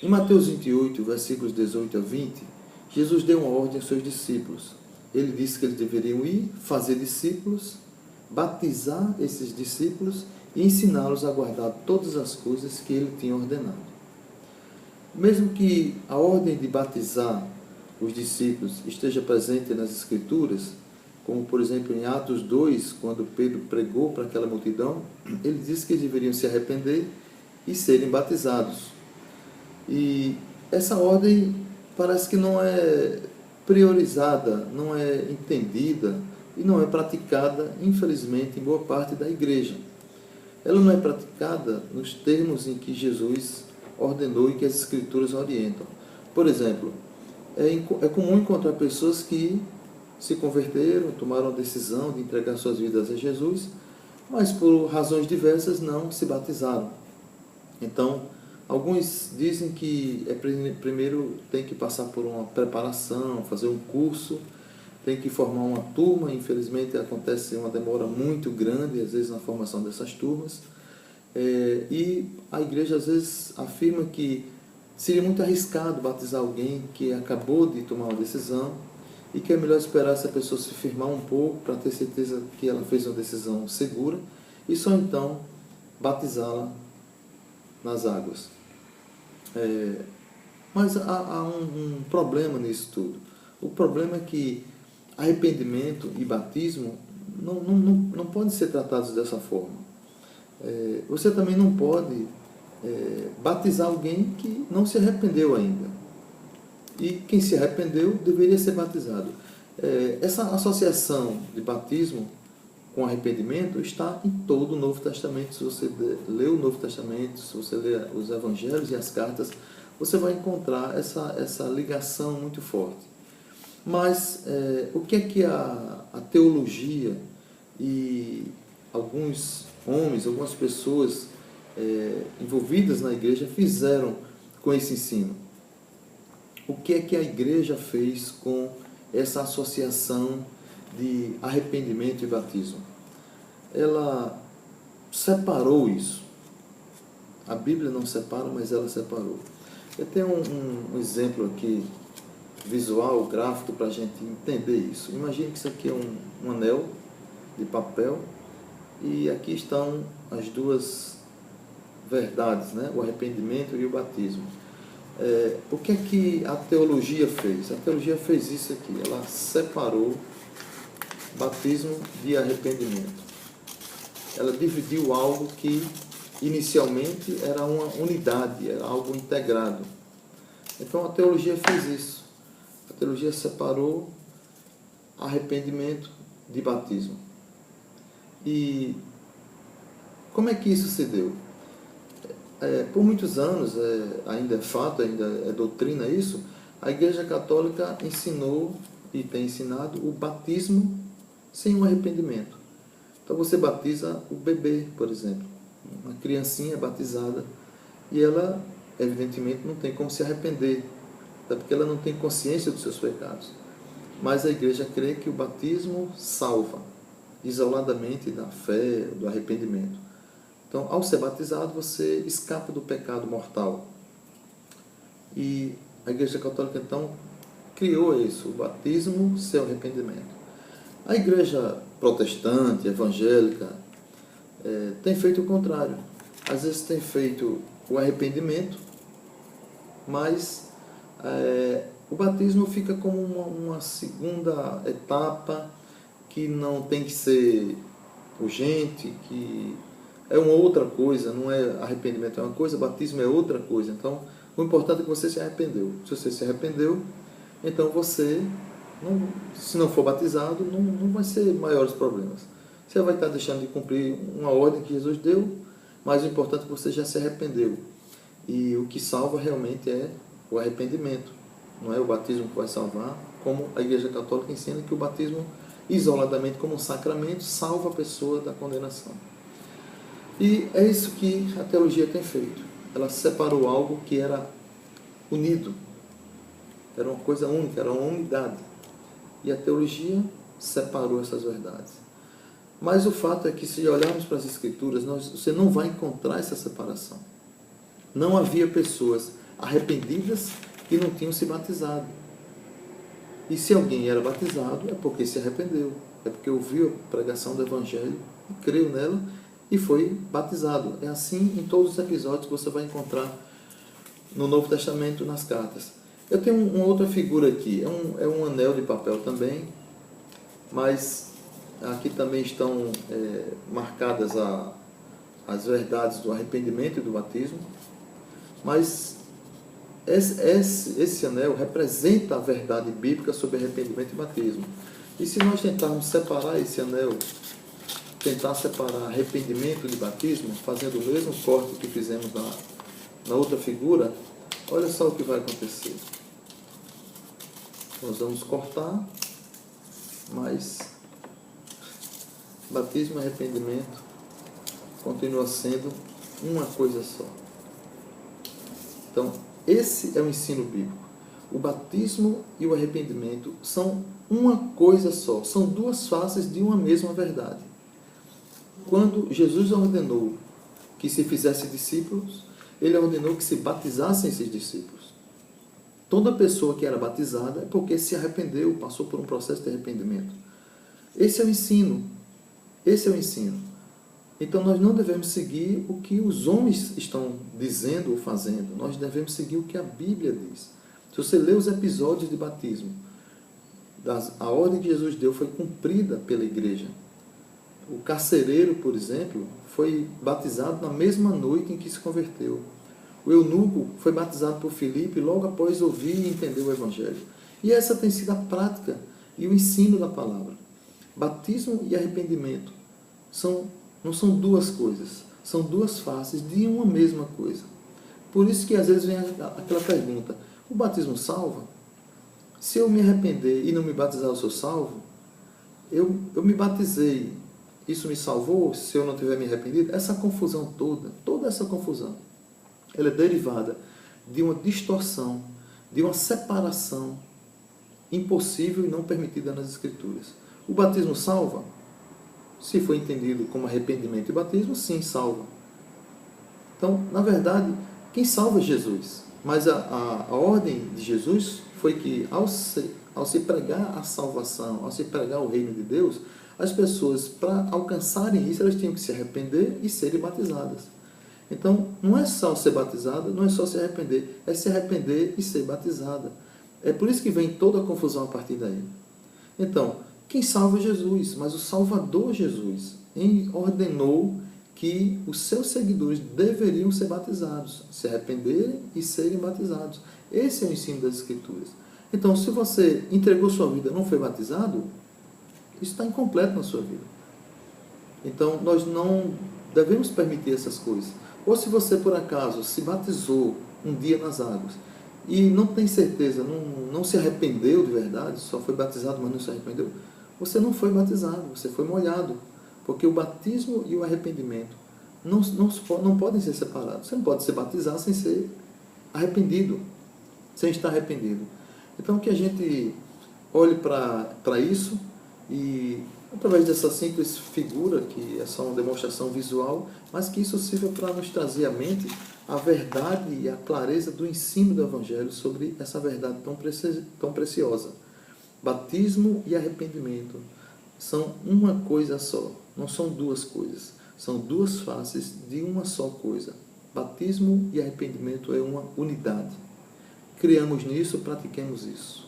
Em Mateus 28, versículos 18 a 20, Jesus deu uma ordem aos seus discípulos. Ele disse que eles deveriam ir, fazer discípulos, batizar esses discípulos e ensiná-los a guardar todas as coisas que ele tinha ordenado. Mesmo que a ordem de batizar os discípulos esteja presente nas Escrituras, como por exemplo em Atos 2, quando Pedro pregou para aquela multidão, ele disse que eles deveriam se arrepender e serem batizados. E essa ordem parece que não é priorizada, não é entendida e não é praticada, infelizmente, em boa parte da igreja. Ela não é praticada nos termos em que Jesus ordenou e que as Escrituras orientam. Por exemplo, é comum encontrar pessoas que se converteram, tomaram a decisão de entregar suas vidas a Jesus, mas por razões diversas não se batizaram. Então, alguns dizem que primeiro tem que passar por uma preparação, fazer um curso, tem que formar uma turma. Infelizmente acontece uma demora muito grande, às vezes, na formação dessas turmas. E a igreja às vezes afirma que seria muito arriscado batizar alguém que acabou de tomar uma decisão e que é melhor esperar essa pessoa se firmar um pouco para ter certeza que ela fez uma decisão segura e só então batizá-la nas águas. Mas há um problema nisso tudo. O problema é que arrependimento e batismo não podem ser tratados dessa forma. Você também não pode batizar alguém que não se arrependeu ainda. E quem se arrependeu deveria ser batizado. Essa associação de batismo com arrependimento está em todo o Novo Testamento. Se você lê o Novo Testamento, se você lê os Evangelhos e as cartas, você vai encontrar essa ligação muito forte. Mas o que é que a teologia e alguns homens, algumas pessoas envolvidas na igreja fizeram com esse ensino? O que é que a igreja fez com essa associação de arrependimento e batismo? Ela separou isso. A Bíblia não separa, mas ela separou. Eu tenho um exemplo aqui, visual, gráfico, para a gente entender isso. Imagine que isso aqui é um anel de papel e aqui estão as duas verdades, né? O arrependimento e o batismo. O que é que a teologia fez? A teologia fez isso aqui, ela separou batismo de arrependimento. Ela dividiu algo que inicialmente era uma unidade, era algo integrado. Então a teologia fez isso. A teologia separou arrependimento de batismo. E como é que isso se deu? Por muitos anos, ainda é fato, ainda é doutrina isso, a Igreja Católica ensinou e tem ensinado o batismo sem o arrependimento. Então você batiza o bebê, por exemplo, uma criancinha batizada, e ela, evidentemente, não tem como se arrepender, até porque ela não tem consciência dos seus pecados. Mas a Igreja crê que o batismo salva, isoladamente da fé, do arrependimento. Então, ao ser batizado, você escapa do pecado mortal. E a Igreja Católica, então, criou isso, o batismo sem arrependimento. A Igreja protestante, evangélica, tem feito o contrário. Às vezes tem feito o arrependimento, mas o batismo fica como uma segunda etapa que não tem que ser urgente, que é uma outra coisa, não é arrependimento é uma coisa, batismo é outra coisa. Então, o importante é que você se arrependeu. Se você se arrependeu, então você, se não for batizado, não vai ser maiores problemas. Você vai estar deixando de cumprir uma ordem que Jesus deu, mas o importante é que você já se arrependeu. E o que salva realmente é o arrependimento. Não é o batismo que vai salvar, como a Igreja Católica ensina que o batismo, isoladamente como um sacramento, salva a pessoa da condenação. E é isso que a teologia tem feito. Ela separou algo que era unido, era uma coisa única, era uma unidade. E a teologia separou essas verdades. Mas o fato é que, se olharmos para as Escrituras, você não vai encontrar essa separação. Não havia pessoas arrependidas que não tinham se batizado. E se alguém era batizado, é porque se arrependeu, é porque ouviu a pregação do Evangelho, creu nela e foi batizado. É assim em todos os episódios que você vai encontrar no Novo Testamento, nas cartas. Eu tenho uma outra figura aqui, é um anel de papel também, mas aqui também estão marcadas as verdades do arrependimento e do batismo, mas esse anel representa a verdade bíblica sobre arrependimento e batismo. E se nós tentarmos separar esse anel, tentar separar arrependimento de batismo, fazendo o mesmo corte que fizemos na outra figura, olha só o que vai acontecer. Nós vamos cortar, mas batismo e arrependimento continua sendo uma coisa só. Então, esse é o ensino bíblico. O batismo e o arrependimento são uma coisa só, são duas faces de uma mesma verdade. Quando Jesus ordenou que se fizesse discípulos, ele ordenou que se batizassem esses discípulos. Toda pessoa que era batizada é porque se arrependeu, passou por um processo de arrependimento. Esse é o ensino. Esse é o ensino. Então nós não devemos seguir o que os homens estão dizendo ou fazendo. Nós devemos seguir o que a Bíblia diz. Se você ler os episódios de batismo, a ordem que Jesus deu foi cumprida pela igreja. O carcereiro, por exemplo, foi batizado na mesma noite em que se converteu. O eunuco foi batizado por Filipe logo após ouvir e entender o Evangelho. E essa tem sido a prática e o ensino da palavra. Batismo e arrependimento não são duas coisas, são duas faces de uma mesma coisa. Por isso que às vezes vem aquela pergunta: o batismo salva? Se eu me arrepender e não me batizar, eu sou salvo? Eu me batizei, isso me salvou se eu não tiver me arrependido? Essa confusão toda essa confusão, ela é derivada de uma distorção, de uma separação impossível e não permitida nas Escrituras. O batismo salva? Se for entendido como arrependimento e batismo, sim, salva. Então, na verdade, quem salva é Jesus. Mas a ordem de Jesus foi que, ao se pregar a salvação, ao se pregar o reino de Deus, as pessoas, para alcançarem isso, elas tinham que se arrepender e serem batizadas. Então, não é só ser batizada, não é só se arrepender, é se arrepender e ser batizada. É por isso que vem toda a confusão a partir daí. Então, quem salva é Jesus, mas o Salvador Jesus ordenou que os seus seguidores deveriam ser batizados, se arrependerem e serem batizados. Esse é o ensino das Escrituras. Então, se você entregou sua vida e não foi batizado, isso está incompleto na sua vida. Então, nós não devemos permitir essas coisas. Ou se você, por acaso, se batizou um dia nas águas e não tem certeza, não se arrependeu de verdade, só foi batizado, mas não se arrependeu, você não foi batizado, você foi molhado. Porque o batismo e o arrependimento não podem ser separados. Você não pode se batizar sem ser arrependido, sem estar arrependido. Então, que a gente olhe para isso e, através dessa simples figura, que é só uma demonstração visual, mas que isso sirva para nos trazer à mente a verdade e a clareza do ensino do Evangelho sobre essa verdade tão preciosa. Batismo e arrependimento são uma coisa só, não são duas coisas, são duas faces de uma só coisa. Batismo e arrependimento é uma unidade. Criamos nisso, pratiquemos isso.